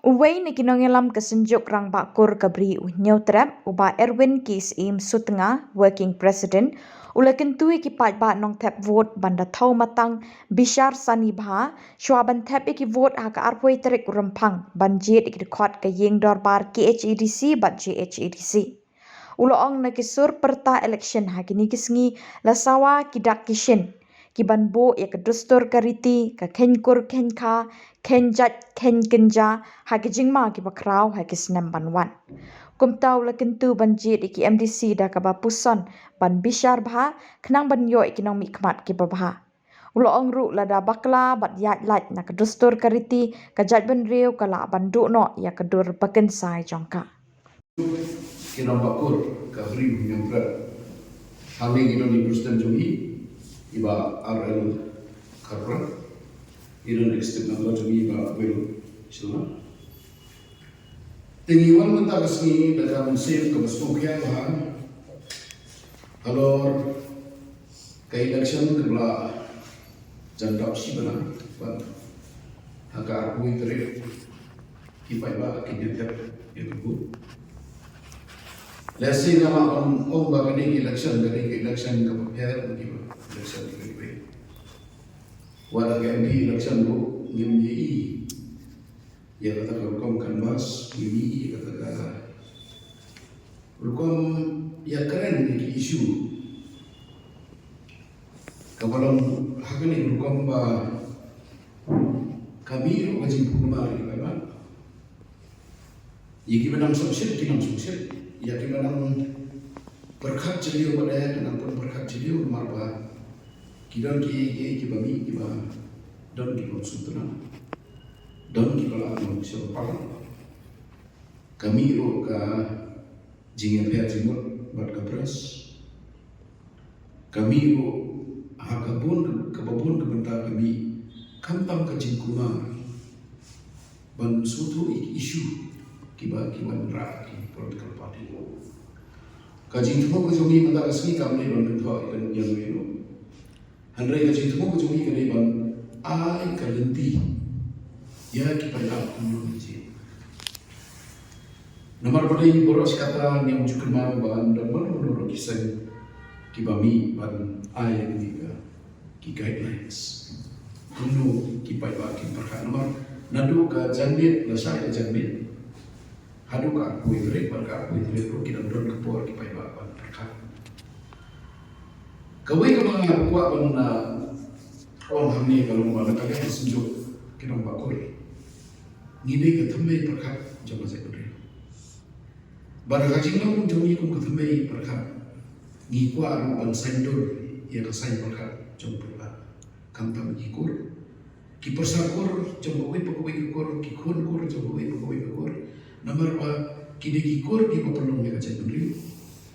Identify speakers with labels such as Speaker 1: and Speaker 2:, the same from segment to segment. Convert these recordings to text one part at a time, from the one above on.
Speaker 1: Uway ni kinongelam kesenjuk rang bakur kabri nyautrap uba Erwin Kis im Sutenga working president ula kentui ki pat ba nong tap vote banda thau matang Bishar Sani Bha shwaban tap iki vote ha ka arpoi terik rempang banjit iki dekhot ka yeng dorbar KHEDC bat JHEDC. Ulo ong na kisur perta election ha kini kisngi lasawa kidak kishin kiban bo ya kedustur kariti ka kenkur kenka kenjat kenkenja ha kijingma ki bakraw ha kisnem banwan. Kumtaw la kentu banjit iki MDC da ka bapuson ban Bishar Bha kenang ban yo iki nong mikmat ki babha. Ulo ong ru la da bakla bat yat lat na kedustur kariti ka jat ban riu kala bandu no ya kedur bakensai jongka.
Speaker 2: Kina bakur kabri yang berat hal ini di Kristen Jogi iba RL Karra iron eksternal Jogi iba Will Shona tingiwan mentah kesini dalam sel kebesmukian bahan alor ke election kebela jandap si benar ban agak aku itu kipai ba kineter itu Lesi nama om bagani election ke prepare di election ke wala ke MD election bu ngimni ya kata hukum kanvas ngimni kata hukum ya keren di isu kawalan hakani hukum ba kami ro wajib kumari kan yiki benang sosial kinam sosial ya di mana berkat jeliu pada dengan pun berkat jeliu marba kidan ki bami ki ba don ki konsultana don ki kala manusia parang kami ro ka jingan pihak jimut bat kapres kami ro hakabun kebabun kebentar kami kampang ke jingkuma ban suatu isu kiban rak political party kajing thumo ko jogi mata asli kamne ban bentho ikan yang meno handrai kajing thumo ko jogi kane ban ai kalenti ya ki pada kuno ji nomor pada boros kata yang cukma ban dan menurut kisah kibami ban ai ni ki guidelines kuno ki pada ki perkara nomor nadu ka janbit la sai janbit hadu ka aku ibrik barka aku ibrik ro kita don kapor ki pai ba perka kawai ka mga kuwa ban na ong hamni kalau mana ka ga senjuk kita ba ko ngide ka thamme perka jama sai kodre bar ka jingno joni kum ka thamme perka ngi kwa ro ban sandur ya ka sai perka jom perka kam tam ki kur ki persakur jom koi pokoi kur ki khun kur jom koi pokoi kur nomor ba kini kikur ki perlu ni kacai beri,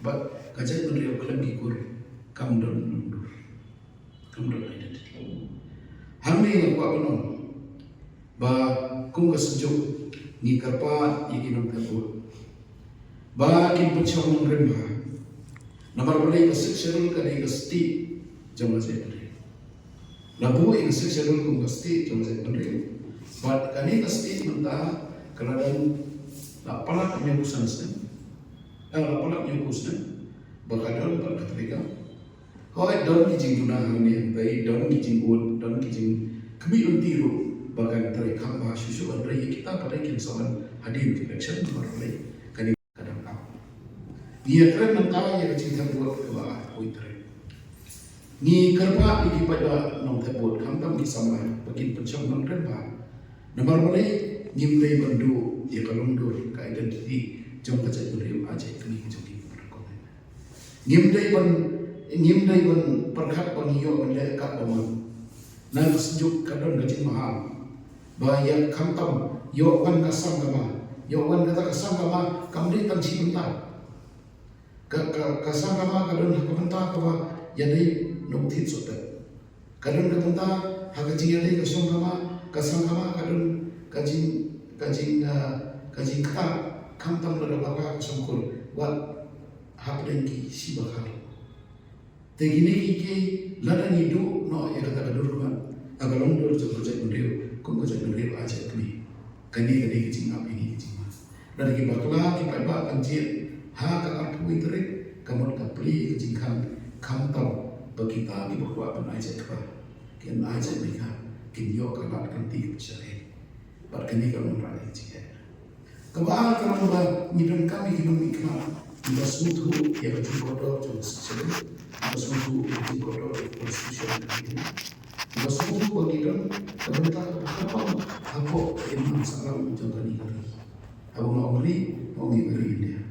Speaker 2: but kacai beri oklam kikur kam don mundur, kam don identity. Hamni yang kuat benon, ba kum kesejuk ni karpa ikinom kabut, ba kin pucang remba, nomor boleh kesekserul kali kesti jama saya beri, labu yang kesekserul kum kesti jama saya beri, but kani kesti mentah kerana palak nyukusan sen, palak nyukusan, bakadon berketika. Kau don kijing tunang ni, bayi don kijing ud, don kijing kami untiru, bagan terekam bahas susu andai kita pada kinsawan hadir di election berlai kani kadang kau. Dia keren mentah yang cinta buat kelah uitre. Ni kerpa ini pada nom tebut, kampam kisah bagian pencang nom kerpa. Nomor boleh nyimpai bandu ya kalau mundur ke identiti jom kacai beriu aja kini jogi berkon ngimdai ban perkat pangiyo ban lekat baman nan sejuk kadon gajin mahal bayar kamtam yo wan kasang kama yo wan kata kasang kama kamri tansi bentar kasang kama kadon hakabenta kama yadai nuktit sotet kadon kabenta hagaji yadai kasong kama kadon kajing kata kamtam pada baka songkol wat hapdenki si bakal tegini ki lada nidu no ya kata kadur kan agalong dur jatuh jatuh kum jatuh aja kami kani kecing apa ini kecing mah dari bakla kita ba kanjit ha ka apu itre kamot ka pri kecing kam tau bagita ki bahwa ban aja ka ken aja mereka ken yo ka ba kan ti chere bar kani ka mun ra kecing kabah kalau ba midon kami hidung ikma bas mutu ya baju kotor jauh sekali bas mutu baju kotor konstitusi ini bas mutu bagi dan kebentar apa yang salah menjaga negara abu mau ngiberi dia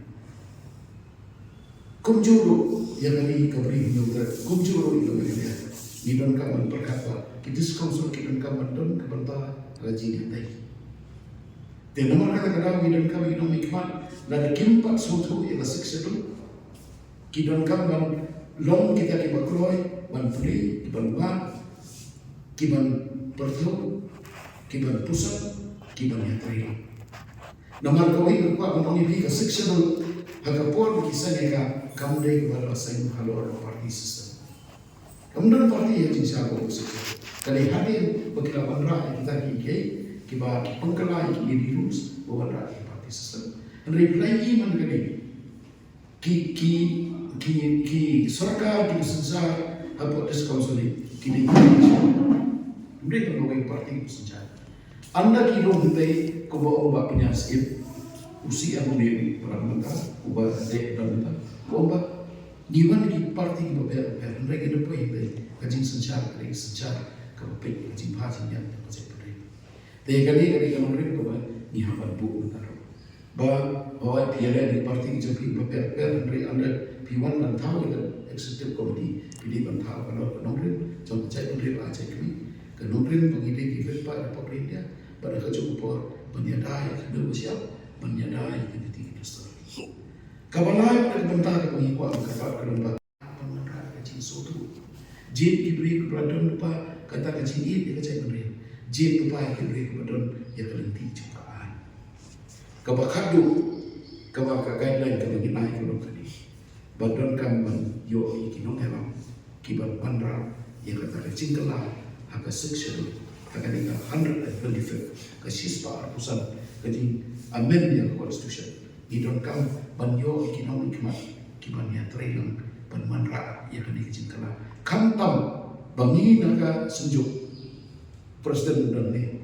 Speaker 2: kumjuru yang kami kabri nyurat kumjuru itu dia midon kaman berkata kita skonsor kita kaman don kebentar rajin dia. Dan nomor kata-kata midon kami hidung ikmat dan kimpat suatu yang seksatu kidon kami ban long kita kibat kloy ban puli kiban ban kiban perlu kiban pusat kiban yatri nomor kawin berkuat menongi bi ke seksatu hagapor kisah nega kamu deh kepada saya halor party system kemudian party yang dijago seksatu kali hadir bagi lawan rakyat kita kiki kiba pengkelai ki dirus bahwa rakyat parti sistem reply man kali ki sarkar ki sensa apa diskonsoli ki di mereka mengenai parti sensa anda ki dong dei ko ba punya skip usia mudi parlamentar uba de parlamentar bomba giwan ki parti ki ba mereka depois dei kajin sensa kali sensa ka pe kajin bahasanya Kali kemarin kau ni hambat bu ntar. Bahwa piala di parti jadi per dari anda piwan dan tahu dan eksekutif komite pilih dan tahu kalau nongrin jangan cai nongrin aja kami ke nongrin pengide di pada pemerintah pada kecukupan menyadai kedua siap menyadai identiti kita. Kabalai pada bentar kami kuat kata kerana pemerintah kecil suatu jin diberi kepada lupa kata kecil ini kecil nongrin. Jin upaya kibri kepadon yang berhenti ciptaan. Kabakadu, kabaka guideline kabagi naik kalau kali. Badon kamban yo ikinong helam kiban pandra yang kata kecing kelah haka section haka dengan 125 ke sispa arpusan kajing amend yang constitution. Idon kam ban yo ikinong ikmat kiban ya training ban mandra yang kani kecing kelah. Kam tam bangi naga senjuk Presiden dan ni,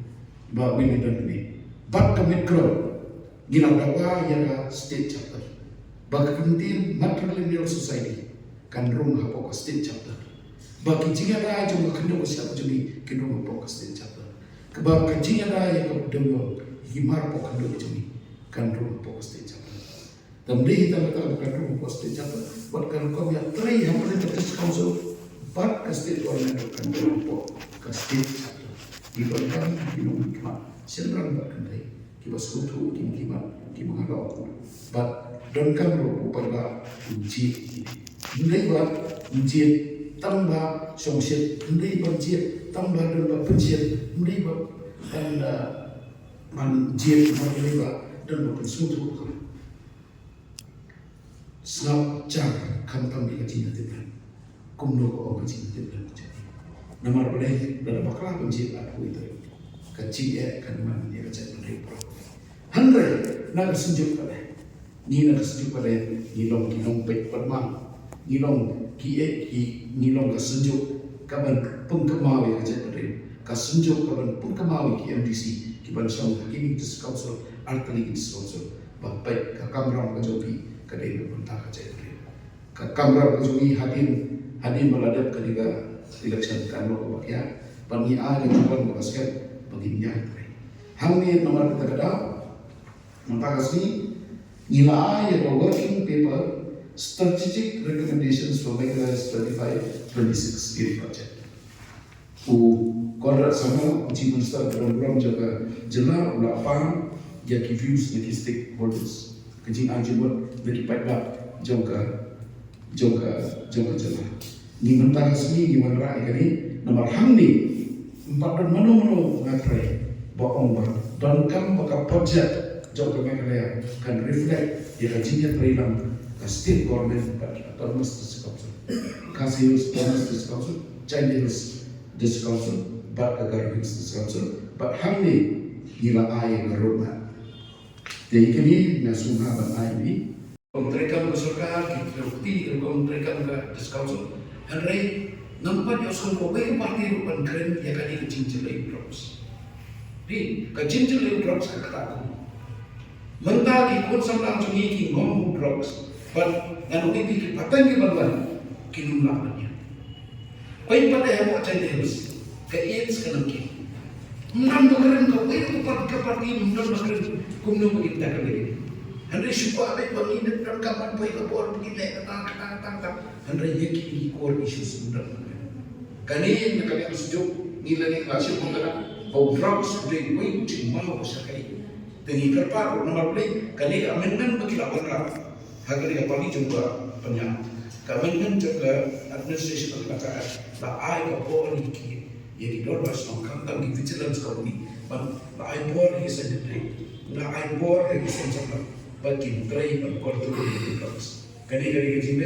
Speaker 2: Bini dan ni, bak kami kerap gina dawa yang state chapter, bak kemudian matrilineal society kan rung hapok state chapter, bak kincingnya dah cuma kena siapa jadi kena hapok state chapter, kebab kincingnya dah yang kemudian himar hapok kena jadi kan rung hapok state chapter, tamde kita betul kan rung hapok state chapter, buat kan kau yang teri yang paling terkes council, bak state government kan rung hapok state chapter. Diberikan minum hikmat sedang berkendai kita sekutu hikmat kita mengalau but don't come ro pada uji ini buat uji tambah songsit ini uji tambah dan uji ini buat dan uji ini buat dan buat sekutu snap car kantang di kecil tidak kumno ko kecil tidak Nomor boleh dalam bakal kunci aku itu kecil kan mana dia kecil boleh pro. Handre nak sejuk pada ni nak sejuk pada nilong pek permang nilong nilong kesejuk kaban pengkemawi kecil pada kesejuk kaban pengkemawi KMDC kiban song ini diskonsol artali diskonsol bapak kamera kejobi kadai berbentang kecil pada kamera kejobi hadir meladap ketiga election kan lo bakia bagi a yang cuba basket bagi dia hamil nomor kata mentagasi nilai yang working paper strategic recommendations for Megas 25-26 ini project kodrat sama uji minister program jaga jelas ulapang jaki views jaki stakeholders kecing ajibut dari pihak jaga jelas ni mentang sini ni wanra ikani nomor hamni empat dan mano ngatrai bohong dan kam baka project jauh kementerian kan reflect ya kajinya terilang state government atau mesti council kasih mesti council Chinese council but agar council but hamni nila ai garona. Jadi kini nasumha ban ai ni kontrekan ke surga kita bukti kontrekan ke diskauso. Henry nampak dia suka kowe parti rupan keren ya kali kecil lagi drops. Di kecil lagi drops kata aku. Mentah ki kun samlang sungi ki ngom drops. But dan ubi ki patang ki banban kinum laknya. Pai pada yang buat terus ke iens kenam ki. Mram keren kau itu parti mram keren kumno kita kali. Henry syukur abis bangin dan kapan pai ke bor begini kata. Henry yeki core issues mudah. Kani nakali ang sejuk nilai klasik mengatakan bahwa drugs boleh wait mau sakai. Teni terparu nomor play kani amendment bagi lawan rap. Hagar yang paling juga penyam. Amendment juga administration kelakar. La ai ka bor iki. Jadi dorbas no kantang di vigilance company. La ai bor is a day. La ai bor is a bagi try and control the drugs. Kani kecil